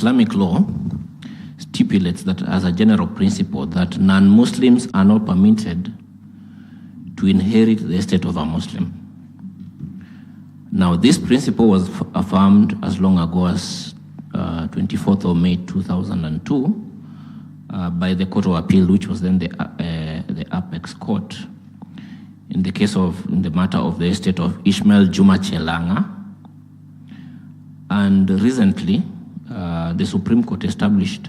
Islamic law stipulates that as a general principle that non-Muslims are not permitted to inherit the estate of a Muslim. Now, this principle was affirmed as long ago as 24th of May 2002 by the Court of Appeal, which was then the Apex Court, in the matter of the estate of Ishmael Juma Chelanga. And recently, the Supreme Court established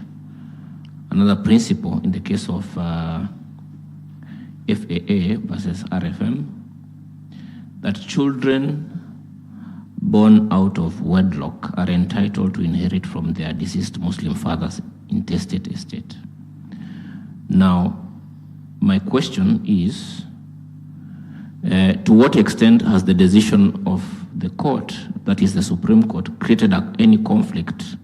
another principle in the case of FAA versus RFM, that children born out of wedlock are entitled to inherit from their deceased Muslim father's intestate estate. Now, my question is, to what extent has the decision of the court, that is the Supreme Court, created any conflict,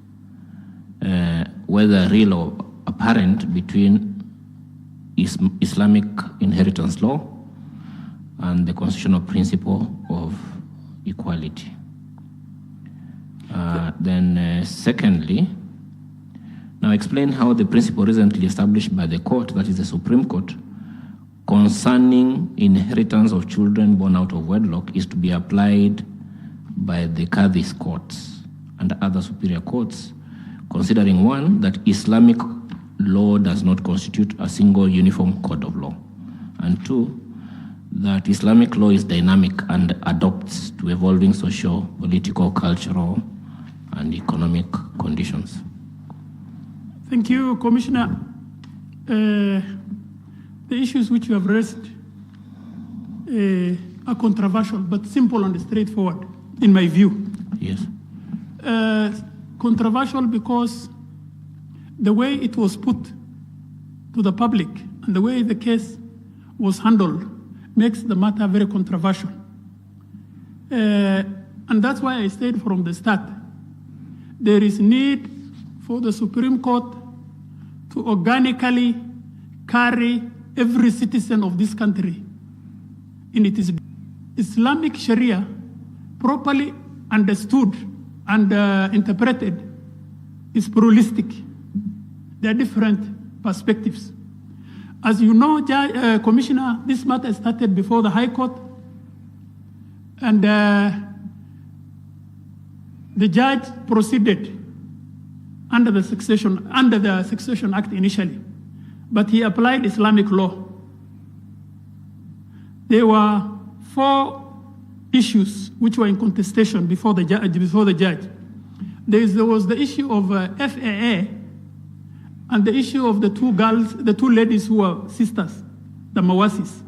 whether real or apparent, between Islamic inheritance law and the constitutional principle of equality? Then secondly, now explain how the principle recently established by the court, that is the Supreme Court, concerning inheritance of children born out of wedlock is to be applied by the Qadhi's courts and other superior courts, considering one, that Islamic law does not constitute a single uniform code of law, and two, that Islamic law is dynamic and adapts to evolving social, political, cultural, and economic conditions. Thank you, Commissioner. The issues which you have raised are controversial, but simple and straightforward, in my view. Yes. Controversial because the way it was put to the public and the way the case was handled makes the matter very controversial. And that's why I said from the start, there is need for the Supreme Court to organically carry every citizen of this country in its Islamic Sharia, properly understood and interpreted, is pluralistic. There are different perspectives. As you know, Commissioner, this matter started before the High Court, and the judge proceeded under the Succession Act initially, but he applied Islamic law. There were 4 issues which were in contestation before the judge. There was the issue of FAA and the issue of the 2 girls, the 2 ladies who were sisters, the Mawasis,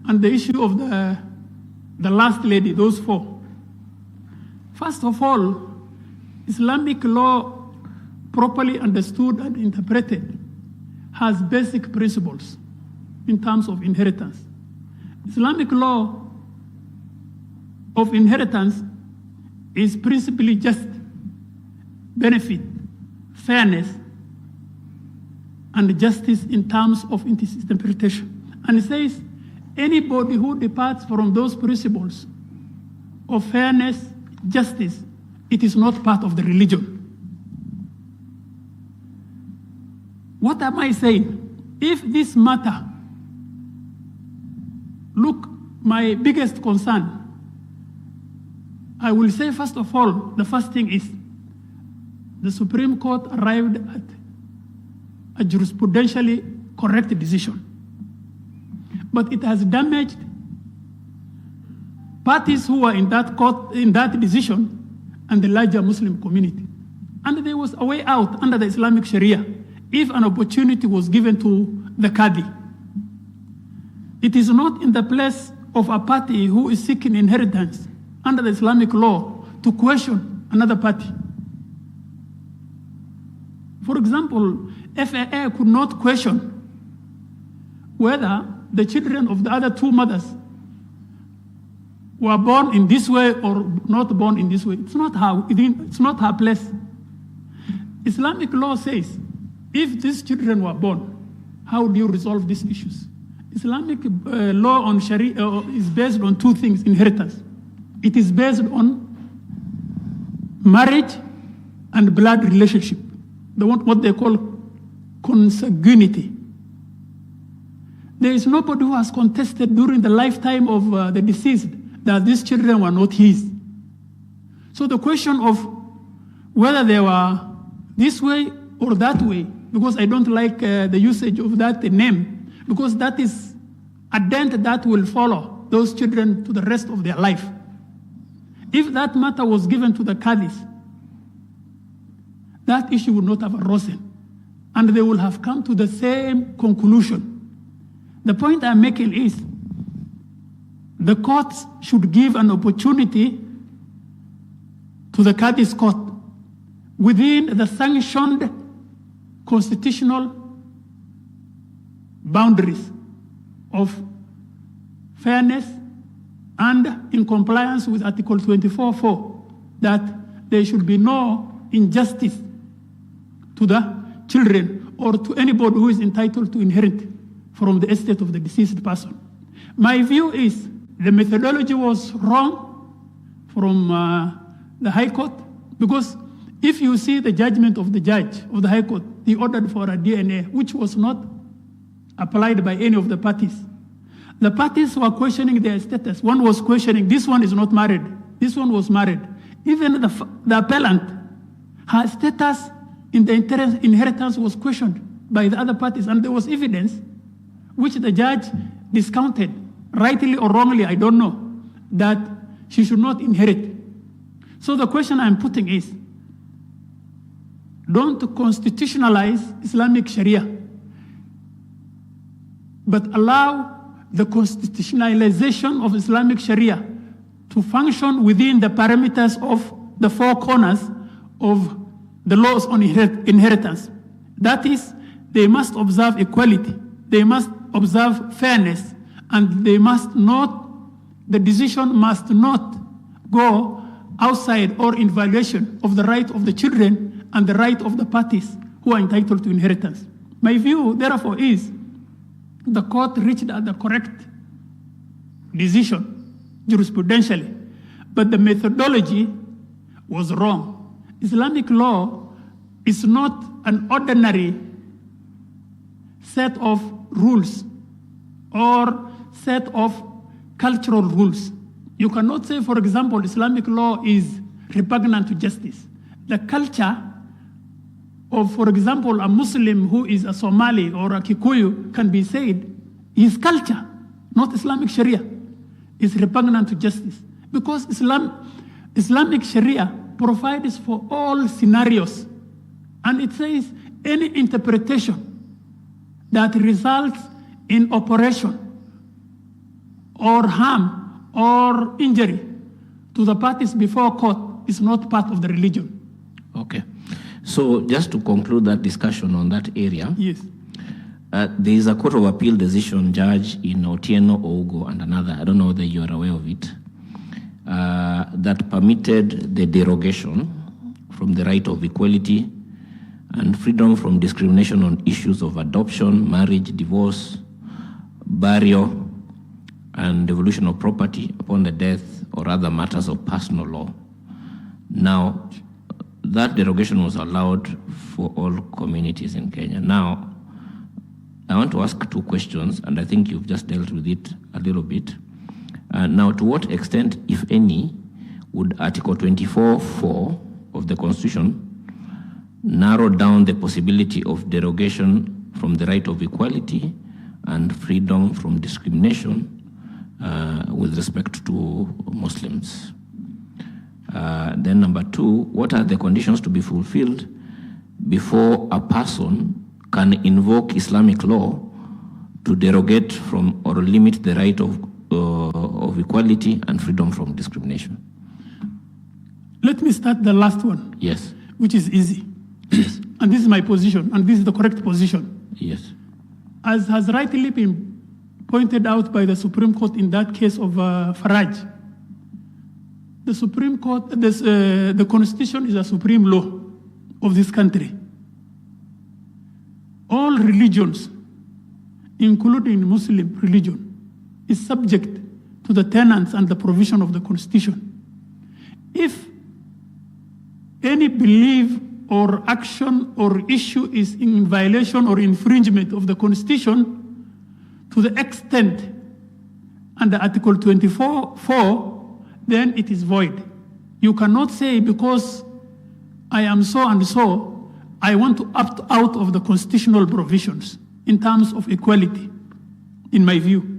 and the issue of the last lady, those 4. First of all, Islamic law, properly understood and interpreted, has basic principles in terms of inheritance. Islamic law of inheritance is principally just benefit, fairness, and justice in terms of its interpretation. And it says anybody who departs from those principles of fairness, justice, it is not part of the religion. What am I saying? If this matter, look, my biggest concern, I will say first of all, the first thing is the Supreme Court arrived at a jurisprudentially correct decision. But it has damaged parties who were in that court, in that decision, and the larger Muslim community. And there was a way out under the Islamic Sharia if an opportunity was given to the Qadi. It is not in the place of a party who is seeking inheritance under the Islamic law to question another party. For example, FAA could not question whether the children of the other 2 mothers were born in this way or not born in this way. It's not her place. Islamic law says, if these children were born, how do you resolve these issues? Islamic law on Sharia is based on 2 things, inheritance. It is based on marriage and blood relationship, what they call consanguinity. There is nobody who has contested during the lifetime of the deceased that these children were not his. So the question of whether they were this way or that way, because I don't like the usage of that name, because that is a dent that will follow those children to the rest of their life. If that matter was given to the Qadis, that issue would not have arisen, and they will have come to the same conclusion. The point I'm making is the courts should give an opportunity to the Qadis court within the sanctioned constitutional boundaries of fairness and in compliance with Article 24(4), that there should be no injustice to the children or to anybody who is entitled to inherit from the estate of the deceased person. My view is the methodology was wrong from the High Court, because if you see the judgment of the judge of the High Court, he ordered for a DNA, which was not applied by any of the parties. The parties were questioning their status. One was questioning, this one is not married. This one was married. Even the appellant, her status in the inheritance was questioned by the other parties, and there was evidence which the judge discounted, rightly or wrongly, I don't know, that she should not inherit. So the question I'm putting is, don't constitutionalize Islamic Sharia, but allow the constitutionalization of Islamic Sharia to function within the parameters of the four corners of the laws on inheritance. That is, they must observe equality, they must observe fairness, and they must not, the decision must not go outside or in violation of the right of the children and the right of the parties who are entitled to inheritance. My view, therefore, is the court reached at the correct decision jurisprudentially, but the methodology was wrong. Islamic law is not an ordinary set of rules or set of cultural rules. You cannot say, for example, Islamic law is repugnant to justice. The culture of, for example, a Muslim who is a Somali or a Kikuyu can be said, his culture, not Islamic Sharia, is repugnant to justice. Because Islamic Sharia provides for all scenarios. And it says any interpretation that results in operation or harm or injury to the parties before court is not part of the religion. Okay. So just to conclude that discussion on that area, yes. There is a Court of Appeal decision, Judge in Otieno, Ogo, and another, I don't know whether you are aware of it, that permitted the derogation from the right of equality and freedom from discrimination on issues of adoption, marriage, divorce, burial, and devolution of property upon the death or other matters of personal law. Now, that derogation was allowed for all communities in Kenya. Now, I want to ask two questions, and I think you've just dealt with it a little bit. Now, to what extent, if any, would Article 24(4) of the Constitution narrow down the possibility of derogation from the right of equality and freedom from discrimination with respect to Muslims? Then number two, what are the conditions to be fulfilled before a person can invoke Islamic law to derogate from or limit the right of equality and freedom from discrimination? Let me start the last one. Yes. Which is easy. Yes. And this is my position, and this is the correct position. Yes. As has rightly been pointed out by the Supreme Court in that case of Faraj, the Supreme Court, the Constitution is a supreme law of this country. All religions, including Muslim religion, is subject to the tenets and the provision of the Constitution. If any belief or action or issue is in violation or infringement of the Constitution to the extent under Article 24(4), then it is void. You cannot say because I am so and so, I want to opt out of the constitutional provisions in terms of equality, in my view.